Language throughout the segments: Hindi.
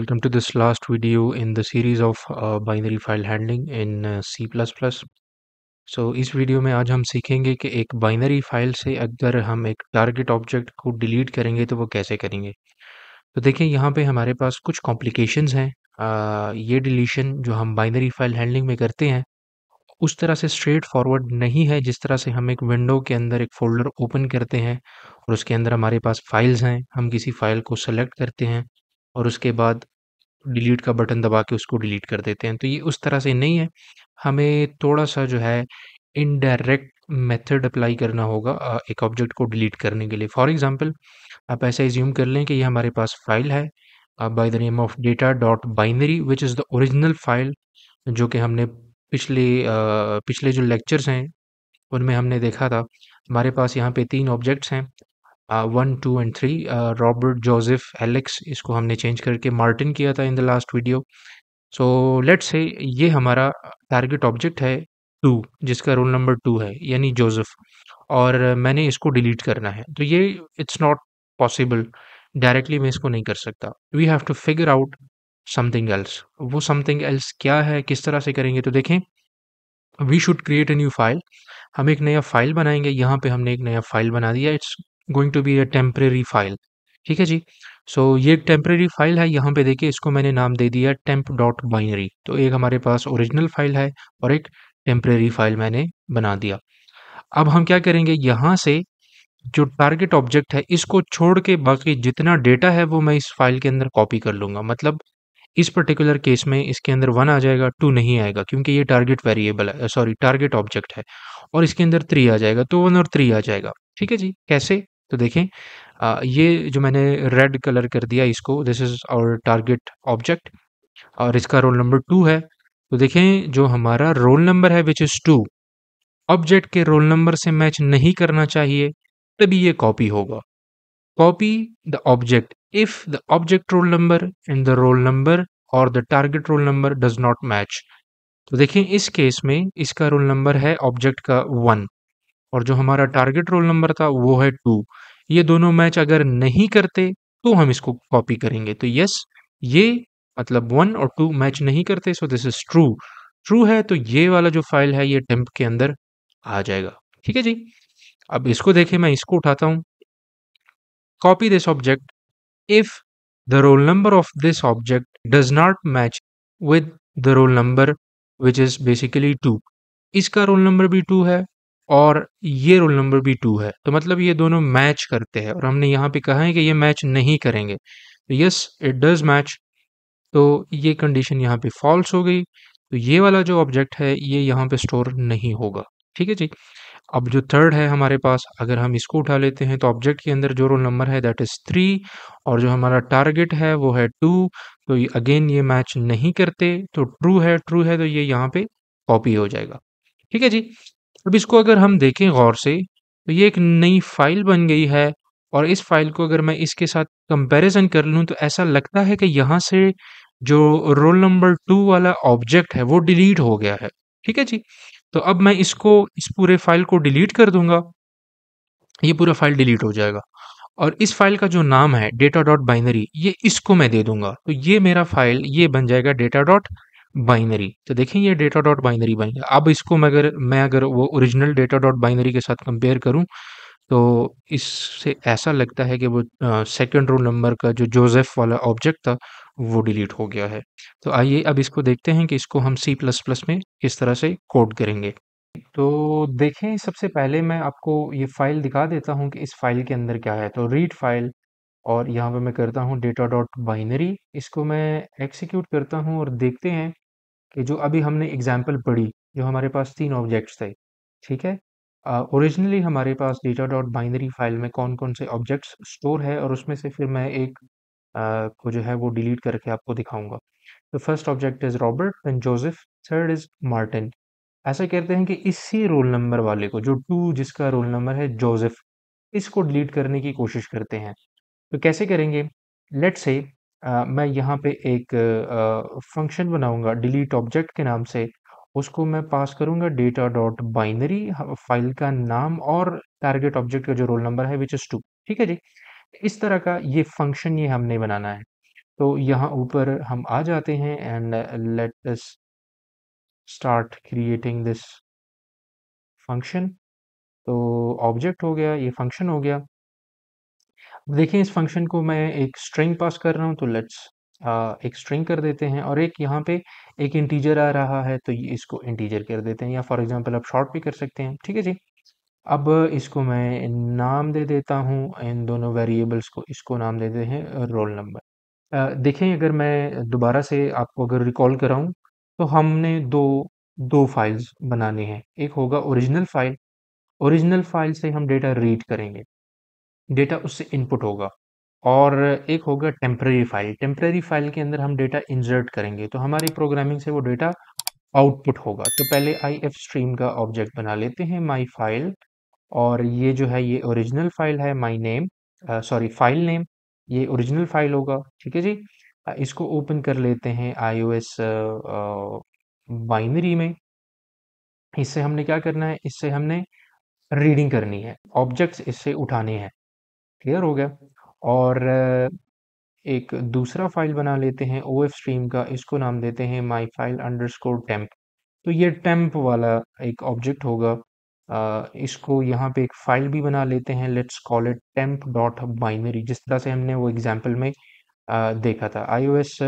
welcome to this last video in the series of binary file handling in C++. सो इस वीडियो में आज हम सीखेंगे कि एक बाइनरी फाइल से अगर हम एक टारगेट ऑब्जेक्ट को डिलीट करेंगे तो वो कैसे करेंगे। तो देखिए यहाँ पे हमारे पास कुछ कॉम्प्लिकेशंस हैं। ये डिलीशन जो हम बाइनरी फाइल हैंडलिंग में करते हैं उस तरह से स्ट्रेट फॉरवर्ड नहीं है जिस तरह से हम एक विंडो के अंदर एक फ़ोल्डर ओपन करते हैं और उसके अंदर हमारे पास फाइल्स हैं, हम किसी फाइल को सेलेक्ट करते हैं और उसके बाद डिलीट का बटन दबा के उसको डिलीट कर देते हैं। तो ये उस तरह से नहीं है, हमें थोड़ा-सा जो है इनडायरेक्ट मेथड अप्लाई करना होगा एक ऑब्जेक्ट को डिलीट करने के लिए। फॉर एग्ज़ाम्पल आप ऐसे अज़्यूम कर लें कि ये हमारे पास फाइल है bye the name of data.binary which is the original file जो कि हमने पिछले जो लेक्चर्स हैं उनमें हमने देखा था। हमारे पास यहाँ पे 3 ऑब्जेक्ट्स हैं 1, 2 एंड 3 रॉबर्ट, जोसेफ, एलेक्स इसको हमने चेंज करके मार्टिन किया था in the last video. So let's say ये हमारा टारगेट ऑब्जेक्ट है 2 जिसका रोल नंबर 2 है यानी जोसेफ और मैंने इसको डिलीट करना है। तो ये इट्स नॉट पॉसिबल, डायरेक्टली मैं इसको नहीं कर सकता। We have to figure out something else. वो समथिंग एल्स क्या है, किस तरह से करेंगे? तो देखें, we should create a new file. हम एक नया फाइल बनाएंगे। यहाँ पे हमने एक नया फाइल बना दिया। It's going to be a temporary file. ठीक है जी। सो ये टेम्परेरी फाइल है। यहाँ पे देखिए इसको मैंने नाम दे दिया temp.binary। तो एक हमारे पास ओरिजिनल फाइल है और एक टेम्परेरी फाइल मैंने बना दिया। अब हम क्या करेंगे, यहाँ से जो टारगेट ऑब्जेक्ट है इसको छोड़ के बाकी जितना डेटा है वो मैं इस फाइल के अंदर कॉपी कर लूँगा। मतलब इस पर्टिकुलर केस में इसके अंदर 1 आ जाएगा, 2 नहीं आएगा क्योंकि ये टारगेट वेरिएबल है, सॉरी टारगेट ऑब्जेक्ट है। और इसके अंदर 3 आ जाएगा, तो 1 और 3 आ जाएगा। ठीक है जी। कैसे? तो देखें, ये जो मैंने रेड कलर कर दिया इसको, this is our target object और इसका रोल नंबर 2 है। तो देखें जो हमारा रोल नंबर है विच इज 2 ऑब्जेक्ट के रोल नंबर से मैच नहीं करना चाहिए, तभी ये कॉपी होगा। Copy the object if the object roll number and the roll number or the target roll number does not match। तो देखिए इस केस में इसका रोल नंबर है ऑब्जेक्ट का 1 और जो हमारा टारगेट रोल नंबर था वो है 2। ये दोनों मैच अगर नहीं करते तो हम इसको कॉपी करेंगे। तो यस, ये मतलब 1 और 2 मैच नहीं करते, so this is true. True है तो ये वाला जो फाइल है ये टेम्प के अंदर आ जाएगा। ठीक है जी। अब इसको देखें, मैं इसको उठाता हूँ, copy this object if the roll number of this object does not match with the roll number which is basically 2। इसका रोल नंबर भी 2 है और ये रोल नंबर भी 2 है, तो मतलब ये दोनों मैच करते हैं और हमने यहाँ पे कहा है कि ये मैच नहीं करेंगे। तो यस, इट डज मैच। तो ये कंडीशन यहाँ पे फॉल्स हो गई, तो ये वाला जो ऑब्जेक्ट है ये यहाँ पे स्टोर नहीं होगा। ठीक है जी। अब जो थर्ड है हमारे पास, अगर हम इसको उठा लेते हैं तो ऑब्जेक्ट के अंदर जो रोल नंबर है दैट इज 3 और जो हमारा टारगेट है वो है 2। तो अगेन ये मैच नहीं करते, तो ट्रू है तो ये यहाँ पे कॉपी हो जाएगा। ठीक है जी। अब इसको अगर हम देखें गौर से तो ये एक नई फाइल बन गई है और इस फाइल को अगर मैं इसके साथ कंपैरिजन कर लूँ तो ऐसा लगता है कि यहाँ से जो रोल नंबर 2 वाला ऑब्जेक्ट है वो डिलीट हो गया है। ठीक है जी। तो अब मैं इसको इस पूरे फाइल को डिलीट कर दूंगा, ये पूरा फाइल डिलीट हो जाएगा और इस फाइल का जो नाम है data.binary ये इसको मैं दे दूंगा, तो ये मेरा फाइल ये बन जाएगा data.binary। तो देखें ये data.binary बन गया। अब इसको मैं अगर वो ओरिजिनल data.binary के साथ कंपेयर करूं तो इससे ऐसा लगता है कि वो सेकंड रोल नंबर का जो जोसेफ वाला ऑब्जेक्ट था वो डिलीट हो गया है। तो आइए अब इसको देखते हैं कि इसको हम C++ में किस तरह से कोड करेंगे। तो देखें, सबसे पहले मैं आपको ये फाइल दिखा देता हूँ कि इस फाइल के अंदर क्या है। तो रीड फाइल और यहाँ पे मैं करता हूँ data.binary, इसको मैं एक्सिक्यूट करता हूँ और देखते हैं कि जो अभी हमने एग्जाम्पल पढ़ी, जो हमारे पास 3 ऑब्जेक्ट्स थे। ठीक है। ओरिजिनली हमारे पास data.binary फाइल में कौन कौन से ऑब्जेक्ट्स स्टोर है और उसमें से फिर मैं एक को जो है वो डिलीट करके आपको दिखाऊंगा। तो first object is Robert, then Joseph, third is Martin. ऐसा कहते हैं कि इसी रोल नंबर वाले को, जो 2 जिसका रोल नंबर है जोसेफ, इसको डिलीट करने की कोशिश करते हैं। तो कैसे करेंगे? लेट्स से मैं यहाँ पे एक फंक्शन बनाऊंगा डिलीट ऑब्जेक्ट के नाम से, उसको मैं पास करूंगा data.binary फाइल का नाम और टारगेट ऑब्जेक्ट का जो रोल नंबर है विच इज 2। ठीक है जी। इस तरह का ये फंक्शन ये हमने बनाना है। तो यहाँ ऊपर हम आ जाते हैं and let us start creating this function. तो ऑब्जेक्ट हो गया, ये फंक्शन हो गया। देखिए इस फंक्शन को मैं एक स्ट्रिंग पास कर रहा हूँ, तो लेट्स एक स्ट्रिंग कर देते हैं, और एक यहाँ पे एक इंटीजर आ रहा है, तो ये इसको इंटीजर कर देते हैं, या फॉर एग्जांपल आप शॉर्ट भी कर सकते हैं। ठीक है जी। अब इसको मैं नाम दे देता हूँ, इन दोनों वेरिएबल्स को, इसको नाम देते हैं रोल नंबर। देखें, अगर मैं दोबारा से आपको अगर रिकॉल कराऊं, तो हमने दो फाइल्स बनाने हैं। एक होगा ओरिजिनल फाइल, ओरिजिनल फाइल से हम डेटा रीड करेंगे, डेटा उससे इनपुट होगा। और एक होगा टेम्परेरी फाइल, टेम्परेरी फाइल के अंदर हम डेटा इंसर्ट करेंगे, तो हमारी प्रोग्रामिंग से वो डेटा आउटपुट होगा। तो पहले IF स्ट्रीम का ऑब्जेक्ट बना लेते हैं, माई फाइल, और ये जो है ये ओरिजिनल फाइल है, my name, sorry file name, ये ओरिजिनल फाइल होगा। ठीक है जी। इसको ओपन कर लेते हैं iOS बाइनरी में। इससे हमने क्या करना है, इससे हमने रीडिंग करनी है, ऑब्जेक्ट्स इससे उठाने हैं। क्लियर हो गया। और एक दूसरा फाइल बना लेते हैं OF स्ट्रीम का, इसको नाम देते हैं माई फाइल अंडरस्कोर टेम्प। तो ये टेम्प वाला एक ऑब्जेक्ट होगा। इसको यहाँ पे एक फाइल भी बना लेते हैं, let's call it temp dot binary, जिस तरह से हमने वो एग्जाम्पल में देखा था। iOS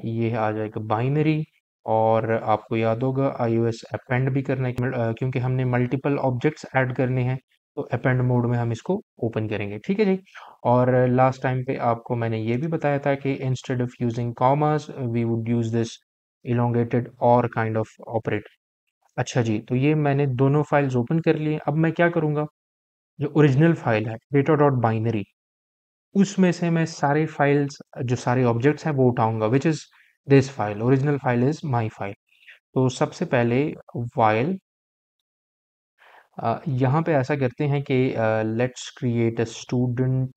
ये आ जाएगा बाइनरी। और आपको याद होगा iOS अपेंड भी करना है, क्योंकि हमने मल्टीपल ऑब्जेक्ट्स ऐड करने हैं, तो अपेंड मोड में हम इसको ओपन करेंगे। ठीक है जी। और लास्ट टाइम पे आपको मैंने ये भी बताया था कि instead of using commas we would use this elongated और काइंड ऑफ ऑपरेटर। अच्छा जी, तो ये मैंने दोनों फाइल्स ओपन कर लिए। अब मैं क्या करूँगा, जो ओरिजिनल फाइल है डेटा डॉट बाइनरी, उसमें से मैं सारे फाइल्स, जो सारे ऑब्जेक्ट्स हैं वो उठाऊंगा, which is this file, original file is my file. तो सबसे पहले वाइल, यहाँ पे ऐसा करते हैं कि let's create a student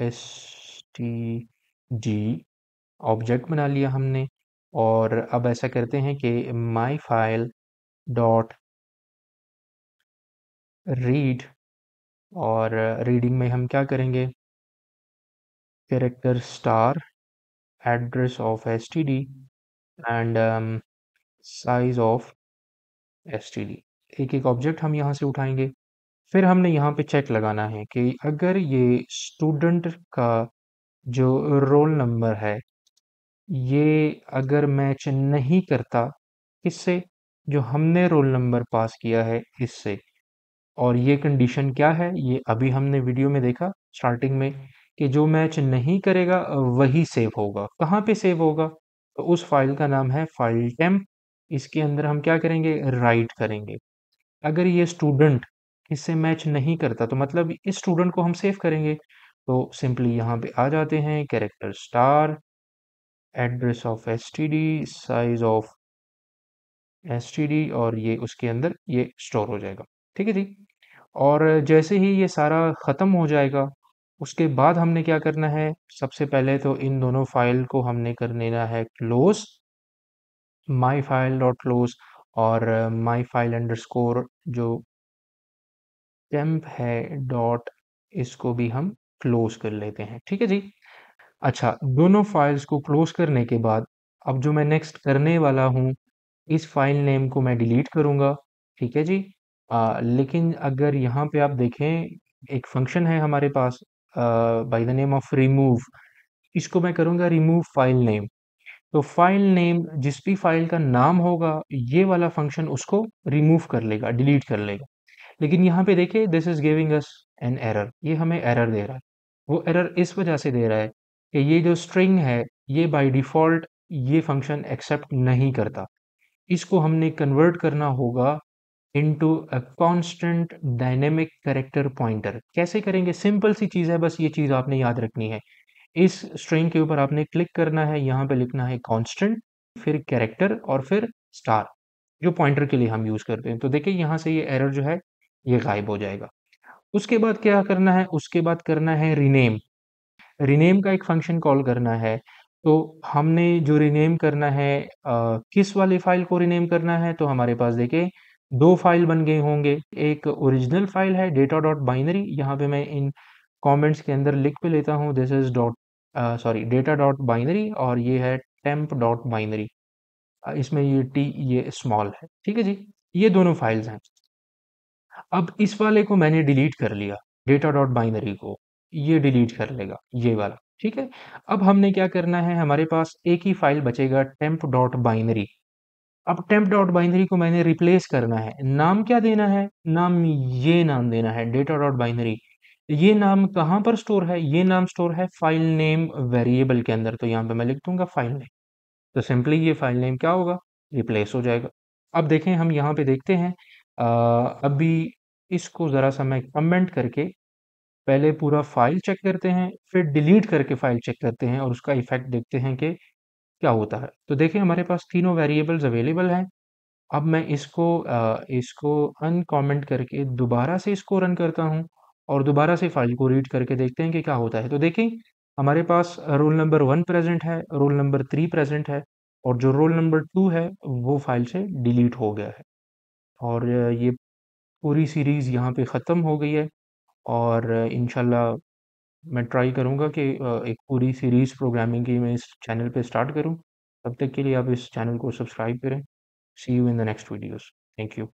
std object बना लिया हमने। और अब ऐसा करते हैं कि माई फाइल डॉट रीड, और रीडिंग में हम क्या करेंगे, character star address of std and size of std। एक एक ऑब्जेक्ट हम यहाँ से उठाएंगे। फिर हमने यहाँ पे चेक लगाना है कि अगर ये स्टूडेंट का जो रोल नंबर है, ये अगर मैच नहीं करता किससे, जो हमने रोल नंबर पास किया है इससे। और ये कंडीशन क्या है, ये अभी हमने वीडियो में देखा स्टार्टिंग में, कि जो मैच नहीं करेगा वही सेव होगा। कहाँ पे सेव होगा, तो उस फाइल का नाम है फाइल टेम्प। इसके अंदर हम क्या करेंगे, राइट करेंगे। अगर ये स्टूडेंट इससे मैच नहीं करता, तो मतलब इस स्टूडेंट को हम सेव करेंगे। तो सिंपली यहाँ पे आ जाते हैं, character star address of std size of std, और ये उसके अंदर ये स्टोर हो जाएगा। ठीक है जी। और जैसे ही ये सारा ख़त्म हो जाएगा, उसके बाद हमने क्या करना है, सबसे पहले तो इन दोनों फाइल को हमने कर लेना है close, my file dot close, और माई फाइल अंडरस्कोर जो टेम्प है डॉट, इसको भी हम क्लोज कर लेते हैं। ठीक है जी। अच्छा, दोनों फाइल्स को क्लोज करने के बाद अब जो मैं नेक्स्ट करने वाला हूँ, इस फाइल नेम को मैं डिलीट करूँगा। ठीक है जी। लेकिन अगर यहाँ पे आप देखें, एक फंक्शन है हमारे पास by the name of remove, इसको मैं करूँगा रिमूव फाइल नेम। तो फाइल नेम जिस भी फाइल का नाम होगा, ये वाला फंक्शन उसको रिमूव कर लेगा, डिलीट कर लेगा। लेकिन यहाँ पे देखिए, this is giving us an error, ये हमें एरर दे रहा है। वो एरर इस वजह से दे रहा है कि ये जो स्ट्रिंग है, ये बाय डिफ़ॉल्ट ये फंक्शन एक्सेप्ट नहीं करता। इसको हमने कन्वर्ट करना होगा into a constant dynamic character pointer. कैसे करेंगे, सिंपल सी चीज़ है, बस ये चीज़ आपने याद रखनी है। इस स्ट्रिंग के ऊपर आपने क्लिक करना है, यहाँ पे लिखना है कांस्टेंट, फिर कैरेक्टर, और फिर स्टार, जो पॉइंटर के लिए हम यूज़ करते हैं। तो देखिए यहाँ से ये एरर जो है ये गायब हो जाएगा। उसके बाद क्या करना है, उसके बाद करना है रीनेम। रीनेम का एक फंक्शन कॉल करना है। तो हमने जो रीनेम करना है, किस वाली फाइल को रीनेम करना है, तो हमारे पास देखिए दो फाइल बन गए होंगे। एक ओरिजिनल फाइल है डेटा डॉट बाइनरी, यहाँ पे मैं इन कमेंट्स के अंदर लिख पे लेता हूँ, this is dot sorry data dot binary, और ये है टेम्प डॉट बाइनरी। इसमें ये टी ये स्मॉल है, ठीक है जी। ये दोनों फाइल्स हैं। अब इस वाले को मैंने डिलीट कर लिया, डेटा डॉट बाइनरी को, ये डिलीट कर लेगा ये वाला, ठीक है। अब हमने क्या करना है, हमारे पास एक ही फाइल बचेगा टेम्प डॉट बाइनरी। अब टेम्प डॉट बाइनरी को मैंने रिप्लेस करना है, नाम क्या देना है, नाम ये नाम देना है डेटा डॉट बाइनरी। ये नाम कहाँ पर स्टोर है, ये नाम स्टोर है फाइल नेम वेरिएबल के अंदर, तो यहाँ पे मैं लिख दूंगा फाइल नेम। तो सिंपली ये फाइल नेम क्या होगा, रिप्लेस हो जाएगा। अब देखें, हम यहाँ पे देखते हैं, अभी इसको ज़रा सा मैं कमेंट करके पहले पूरा फाइल चेक करते हैं, फिर डिलीट करके फाइल चेक करते हैं और उसका इफेक्ट देखते हैं कि क्या होता है। तो देखिए हमारे पास तीनों वेरिएबल्स अवेलेबल हैं। अब मैं इसको अनकमेंट करके दोबारा से इसको रन करता हूँ और दोबारा से फाइल को रीड करके देखते हैं कि क्या होता है। तो देखिए हमारे पास रोल नंबर 1 प्रेजेंट है, रोल नंबर 3 प्रेजेंट है, और जो रोल नंबर 2 है वो फाइल से डिलीट हो गया है। और ये पूरी सीरीज़ यहाँ पे ख़त्म हो गई है। और इंशाल्लाह मैं ट्राई करूँगा कि एक पूरी सीरीज़ प्रोग्रामिंग की मैं इस चैनल पे स्टार्ट करूँ। तब तक के लिए आप इस चैनल को सब्सक्राइब करें। See you in the next videos. Thank you.